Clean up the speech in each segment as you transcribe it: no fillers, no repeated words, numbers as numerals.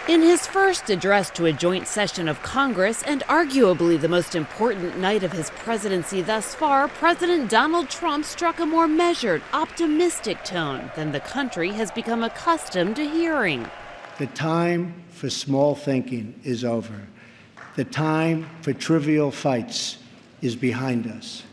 In his first address to a joint session of Congress, and arguably the most important night of his presidency thus far, President Donald Trump struck a more measured, optimistic tone than the country has become accustomed to hearing. The time for small thinking is over. The time for trivial fights is behind us.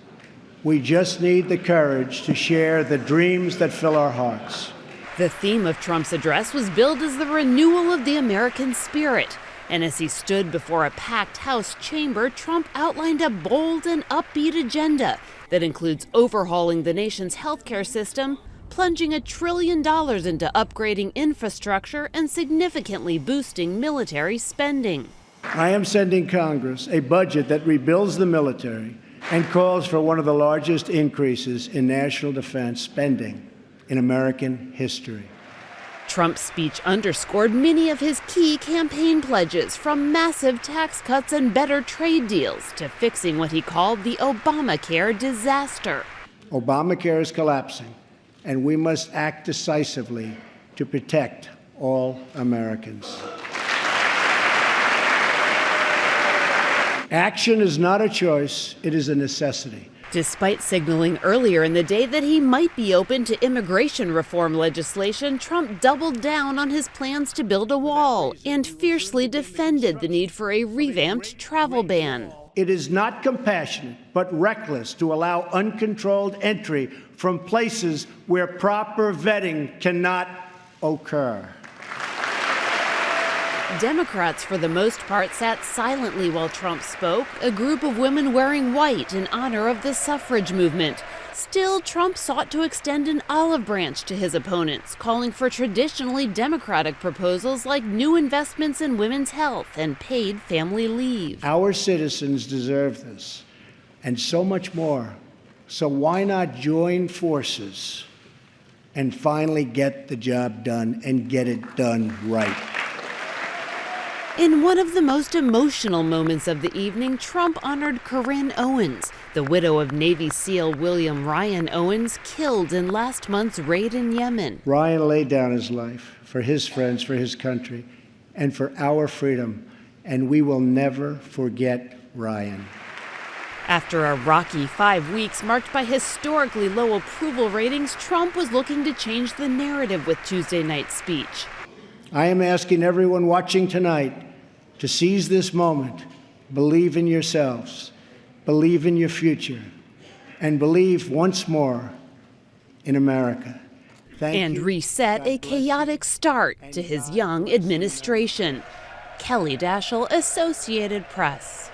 We just need the courage to share the dreams that fill our hearts. The theme of Trump's address was billed as the renewal of the American spirit. And as he stood before a packed House chamber, Trump outlined a bold and upbeat agenda that includes overhauling the nation's healthcare system, plunging $1 trillion into upgrading infrastructure, and significantly boosting military spending. I am sending Congress a budget that rebuilds the military and calls for one of the largest increases in national defense spending in American history. Trump's speech underscored many of his key campaign pledges, from massive tax cuts and better trade deals to fixing what he called the Obamacare disaster. Obamacare is collapsing, and we must act decisively to protect all Americans. Action is not a choice, it is a necessity. Despite signaling earlier in the day that he might be open to immigration reform legislation, Trump doubled down on his plans to build a wall and fiercely defended the need for a revamped travel ban. It is not compassionate, but reckless to allow uncontrolled entry from places where proper vetting cannot occur. Democrats, for the most part, sat silently while Trump spoke, a group of women wearing white in honor of the suffrage movement. Still, Trump sought to extend an olive branch to his opponents, calling for traditionally Democratic proposals like new investments in women's health and paid family leave. Our citizens deserve this, and so much more. So why not join forces and finally get the job done and get it done right? In one of the most emotional moments of the evening, Trump honored Corinne Owens, the widow of Navy SEAL William Ryan Owens, killed in last month's raid in Yemen. Ryan laid down his life for his friends, for his country, and for our freedom, and we will never forget Ryan. After a rocky 5 weeks marked by historically low approval ratings, Trump was looking to change the narrative with Tuesday night's speech. I am asking everyone watching tonight to seize this moment, believe in yourselves, believe in your future, and believe once more in America. And reset a chaotic start to his young administration. Kelly Daschle, Associated Press.